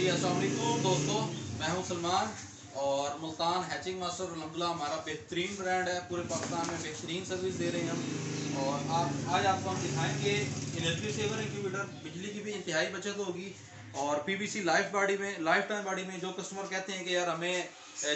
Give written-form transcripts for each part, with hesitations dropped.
जी अस्सलाम वालेकुम दोस्तों, मैं हूं सलमान और मुल्तान हैचिंग मास्टर अल्हम्दुलिल्लाह हमारा बेहतरीन ब्रांड है। पूरे पाकिस्तान में बेहतरीन सर्विस दे रहे हैं हम। और आज आपको हम दिखाएंगे एनर्जी सेवर इंक्यूबेटर। बिजली की भी इंतहाई बचत होगी और पीवीसी लाइफ टाइम बॉडी में जो कस्टमर कहते हैं कि यार हमें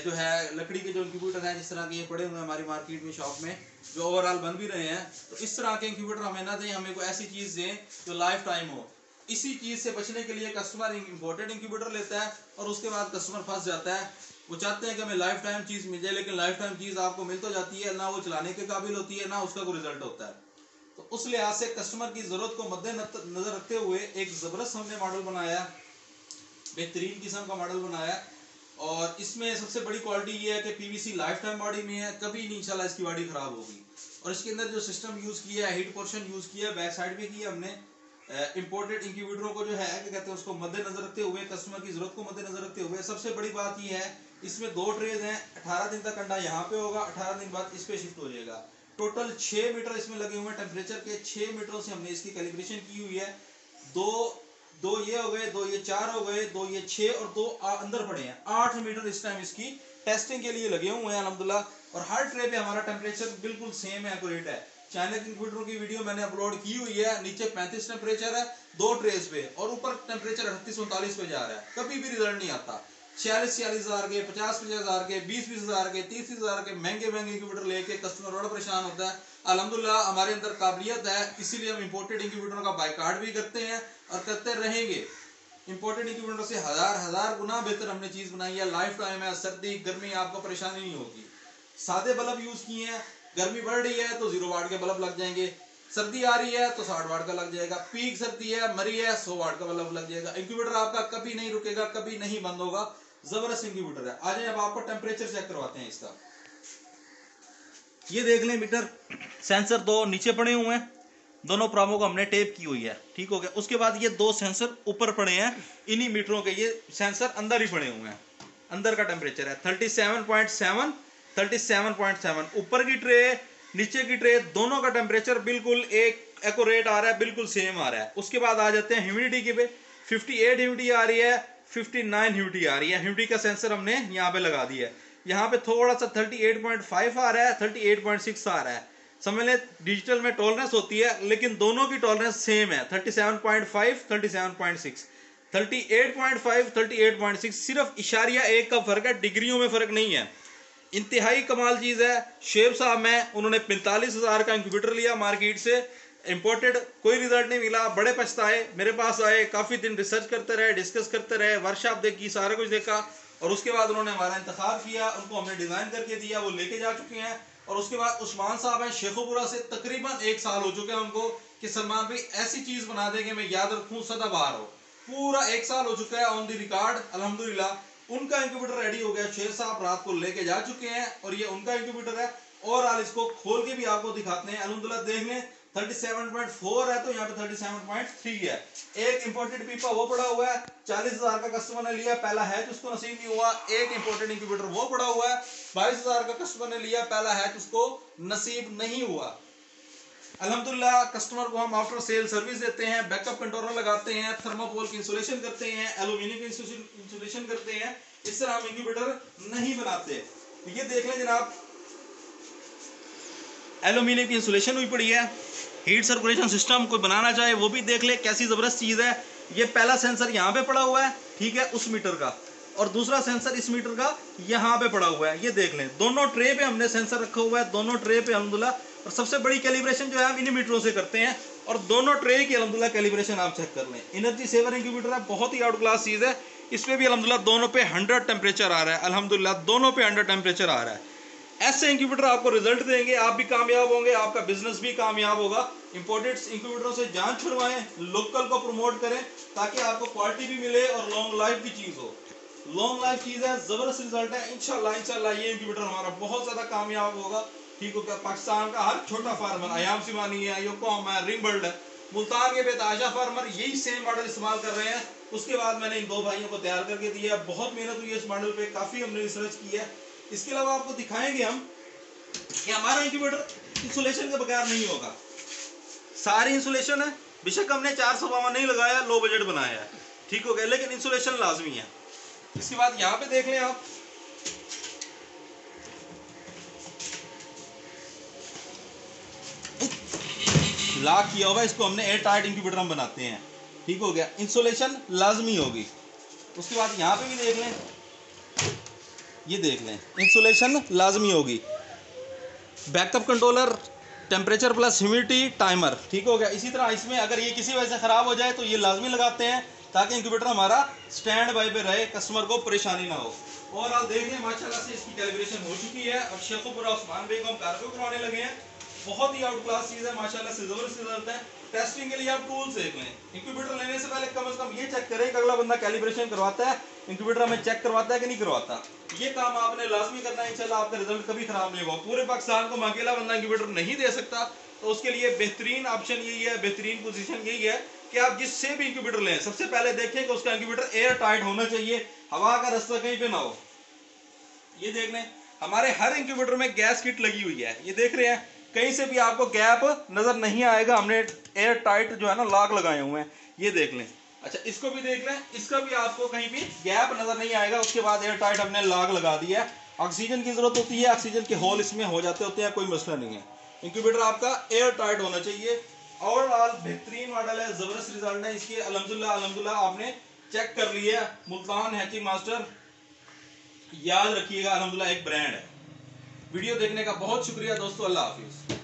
जो है लकड़ी के जो इंक्यूबेटर हैं जिस तरह के ये पड़े हुए हैं हमारी मार्केट में शॉप में जो ओवरऑल बन भी रहे हैं, तो इस तरह के इंक्यूबेटर हमें ना दें, हमें कोई ऐसी चीज़ दें जो लाइफ टाइम हो। इसी चीज़ से बचने के लिए कस्टमर इंपोर्टेड इंक्यूबेटर लेता है और उसके बाद कस्टमर फंस जाता है। वो चाहते हैं कि हमें लाइफ टाइम चीज़ मिल जाए, लेकिन लाइफ टाइम चीज़ आपको मिल तो जाती है ना, वो चलाने के काबिल होती है ना उसका कोई रिजल्ट होता है। तो उस लिहाज से कस्टमर की ज़रूरत को मद्देनजर रखते हुए एक ज़बरदस्त हमने मॉडल बनाया, बेहतरीन किस्म का मॉडल बनाया। और इसमें सबसे बड़ी क्वालिटी ये है कि पीवीसी लाइफ टाइम बॉडी में है, कभी नहीं इंशाल्लाह इसकी बॉडी ख़राब होगी। और इसके अंदर जो सिस्टम यूज़ किया है, हीट पोर्शन यूज़ किया है, बैक साइड में किया हमने इंपोर्टेड इंक्यूबेटरों को जो है क्या कहते हैं उसको मद्देनजर रखते हुए, कस्टमर की जरूरत को मद्देनजर रखते हुए। सबसे बड़ी बात यह है इसमें 2 ट्रेज हैं। 18 दिन तक अंडा यहाँ पे होगा, 18 दिन बाद इस पे शिफ्ट हो जाएगा। टोटल 6 मीटर इसमें लगे हुए हैं। टेम्परेचर के 6 मीटरों से हमने इसकी कैलिब्रेशन की हुई है। दो ये हो गए, 2 ये 4 हो गए, 2 ये 6 और 2 अंदर पड़े हैं। 8 मीटर इस टाइम इसकी टेस्टिंग के लिए लगे हुए हैं अल्हम्दुलिल्लाह। और हर ट्रे पे हमारा टेम्परेचर बिल्कुल सेम है, एक्यूरेट है। चाइना के इंक्यूबेटरों की वीडियो मैंने अपलोड की हुई है। नीचे 35 टेम्परेचर है 2 ट्रेस पे और ऊपर टेम्परेचर 38-39 पे जा रहा है। कभी भी रिजल्ट नहीं आता। 46-46 हज़ार के, 50-50 हज़ार के, 20-20 हज़ार के, 30-30 हज़ार के महंगे इंक्यूबेटर लेके कस्टमर बड़ा परेशान होता है। अल्हम्दुलिल्लाह हमारे अंदर काबिलियत है, इसीलिए हम इंपोर्टेड इंक्यूबेटरों का बायकाट भी करते हैं और करते रहेंगे। इंपोर्टेड इंक्यूबेटर से हजार गुना बेहतर हमने चीज बनाई है। लाइफ टाइम है, सर्दी गर्मी आपको परेशानी नहीं होगी। सादे बल्ब यूज किए हैं। गर्मी बढ़ रही है तो 0 वाट के बल्ब लग जाएंगे, सर्दी आ रही है तो 60 वाट का लग जाएगा, पीक सर्दी है मरी है 100 वाट का बल्ब लग जाएगा। इंक्यूबेटर आपका कभी नहीं रुकेगा, कभी नहीं बंद होगा। जबरदस्त इंक्यूबेटर है। आज अब आपको टेम्परेचर चेक करवाते हैं इसका। ये देख लें मीटर सेंसर 2 नीचे पड़े हुए हैं, दोनों प्रामों को हमने टेप की हुई है, ठीक हो गया। उसके बाद ये 2 सेंसर ऊपर पड़े हैं, इन्हीं मीटरों के ये सेंसर अंदर ही पड़े हुए हैं। अंदर का टेम्परेचर है 37.7 37.7। ऊपर की ट्रे नीचे की ट्रे दोनों का टेम्परेचर बिल्कुल एक एक्यूरेट आ रहा है, बिल्कुल सेम आ रहा है। उसके बाद आ जाते हैं ह्यूमिडिटी के पे। 58 ह्यूमिडिटी आ रही है, 59 ह्यूमिडिटी आ रही है। ह्यूमिडिटी का सेंसर हमने यहाँ पे लगा दिया है। यहाँ पे थोड़ा सा 38.5 आ रहा है, 38.6 आ रहा है। समझ लें डिजिटल में टॉलरेंस होती है, लेकिन दोनों की टॉलरेंस सेम है 37.5 37.6। 38.5 38.6 सिर्फ इशारिया 1 का फर्क है, डिग्रियों में फर्क नहीं है। इंतहाई कमाल चीज़ है। शेब साहब में उन्होंने 45 हज़ार का इंक्यूबेटर लिया मार्केट से, इंपोर्टेड, कोई रिजल्ट नहीं मिला, बड़े पछताए। मेरे पास आए, काफ़ी दिन रिसर्च करते रहे, डिस्कस करते रहे, वर्कशॉप देखी, सारा कुछ देखा और उसके बाद उन्होंने हमारा इंतखाब किया। उनको हमने डिज़ाइन करके दिया, वो लेके जा चुके हैं। और उसके बाद उस्मान साहब हैं शेखुपुरा से, तकरीबन 1 साल हो चुके हैं उनको कि सलमान भाई ऐसी चीज़ बना देंगे मैं याद रखूँ सदाबहार हो। पूरा 1 साल हो चुका है ऑन द रिकॉर्ड अल्हम्दुलिल्लाह। उनका इंक्यूबेटर रेडी हो गया, शेर साहब रात को लेके जा चुके हैं और ये उनका इंक्यूबेटर है। और आज इसको खोल के भी आपको दिखाते हैं अल्हम्दुलिल्लाह। देख लें 37.4 है तो यहाँ पे 37.3 है। एक इंपोर्टेड पीपा वो पड़ा हुआ है, 40 हज़ार का कस्टमर ने लिया, पहला है तो उसको नसीब नहीं हुआ। एक इंपोर्टेड इंक्यूबेटर वो पड़ा हुआ है, 22 हज़ार का कस्टमर ने लिया, पहला है तो उसको नसीब नहीं हुआ। अल्हम्दुलिल्लाह कस्टमर को हम आफ्टर सेल सर्विस देते हैं, बैकअप कंट्रोलर लगाते हैं, थर्माकोल की इंसुलेशन करते हैं, एल्यूमिनियम की इंसुलेशन करते हैं। इस तरह हम इंक्यूबेटर नहीं बनाते। ये देख लें जनाब, एल्यूमिनियम की इंसुलेशन हुई पड़ी है। हीट सर्कुलेशन सिस्टम कोई बनाना चाहे वो भी देख ले, कैसी ज़बरदस्त चीज़ है। ये पहला सेंसर यहाँ पे पड़ा हुआ है, ठीक है, उस मीटर का, और दूसरा सेंसर इस मीटर का यहाँ पे पड़ा हुआ है। ये देख लें, दोनों ट्रे पे हमने सेंसर रखा हुआ है, दोनों ट्रे पे अल्हम्दुलिल्लाह। और सबसे बड़ी कैलिब्रेशन जो है हम इन मीटरों से करते हैं और दोनों ट्रे की अल्हम्दुलिल्लाह कैलिब्रेशन आप चेक कर लें। एनर्जी सेवर इंक्यूबेटर है, बहुत ही आउट क्लास चीज़ है। इसमें भी अल्हम्दुलिल्लाह दोनों पे 100 टेम्परेचर आ रहा है, अल्हम्दुलिल्लाह दोनों पे 100 टेम्परेचर आ रहा है। ऐसे इंक्यूबेटर आपको रिजल्ट देंगे, आप भी कामयाब होंगे, आपका बिजनेस भी कामयाब होगा। इंपोर्टेड इंक्यूबेटरों से जान छुड़वाएं, लोकल को प्रमोट करें ताकि आपको क्वालिटी भी मिले और लॉन्ग लाइफ की चीज़ हो। लॉन्ग लाइफ चीज़ है, ज़बरदस्त रिजल्ट है। इंशाल्लाह ये इंक्यूबेटर हमारा बहुत ज़्यादा कामयाब होगा, ठीक हो गया। पाकिस्तान का हर छोटा फार्मर, अयाम सिमानी है, योकोम है, रिंगबर्ड है, मुल्तान के बेताजा फार्मर यही सेम मॉडल इस्तेमाल कर रहे हैं। उसके बाद मैंने इन 2 भाइयों को तैयार करके दिया, बहुत मेहनत हुई है इस मॉडल पे, काफ़ी हमने रिसर्च की है। इसके अलावा आपको दिखाएंगे हम कि हमारा इंक्यूबेटर इंसुलेशन के बगैर नहीं होगा। सारी इंसुलेशन है, बेशक हमने 452 नहीं लगाया, लो बजट बनाया है। ठीक हो गया, लेकिन इंसुलेशन लाजमी है। इसके बाद यहाँ पे देख लें आप, लॉक किया हुआ, इसको हमने एयर टाइट इंक्यूबेटर हम बनाते हैं। ठीक हो गया, इंसुलेशन लाजमी होगी। उसके बाद यहाँ पे भी देख लें, ये देख लें, इंसुलेशन लाजमी होगी। Backup controller, temperature plus humidity timer. ठीक हो गया। इसी तरह इसमें अगर ये किसी वजह से ख़राब हो जाए तो ये लाजमी लगाते हैं, ताकि इंक्यूबेटर हमारा स्टैंड बाय पे रहे, कस्टमर को परेशानी ना हो। और आप देख लें माशाल्लाह से इसकी कैलिब्रेशन हो चुकी है। अब शेखुपुरा उस्मान भाई को हम कार्गो करवाने लगे हैं। बहुत ही आउट क्लास चीज़ है माशाल्लाह से, ज़बरदस्त रिजल्ट है। टेस्टिंग के लिए आप टूल्स देख लें। इंक्यूबेटर लेने से पहले कम से कम ये चेक करें कि अगला बंदा कैलिब्रेशन करवाता है, इंक्यूबेटर हमें चेक करवाता है कि नहीं करवाता। ये काम आपने लाजमी करना है, इंशाल्लाह आपका रिजल्ट कभी खराब नहीं होगा। पूरे पाकिस्तान को अकेला बंदा इंक्यूबेटर नहीं दे सकता, तो उसके लिए बेहतरीन ऑप्शन यही है, बेहतरीन पोजीशन यही है कि आप जिससे भी इंक्यूबेटर लें, सबसे पहले देखें कि उसका इंक्यूबेटर एयर टाइट होना चाहिए, हवा का रास्ता कहीं पे ना हो। ये देख लें, हमारे हर इंक्यूबेटर में गैस किट लगी हुई है, ये देख रहे हैं, कहीं से भी आपको गैप नजर नहीं आएगा। हमने एयर टाइट जो है ना लॉक लगाए हुए हैं, ये देख लें। अच्छा, इसको भी देख लें, इसका भी आपको कहीं भी गैप नजर नहीं आएगा। उसके बाद एयर टाइट हमने लॉक लगा दिया है। ऑक्सीजन की जरूरत होती है, ऑक्सीजन के होल इसमें हो जाते होते हैं, कोई मसला नहीं है। इंक्यूबेटर आपका एयर टाइट होना चाहिए। ओवरऑल बेहतरीन मॉडल है, जबरदस्त रिजल्ट है इसके। अल्हम्दुलिल्लाह आपने चेक कर लिया। मुल्तान हैचिंग मास्टर याद रखिएगा, अल्हम्दुलिल्लाह एक ब्रांड है। वीडियो देखने का बहुत शुक्रिया दोस्तों, अल्लाह हाफिज।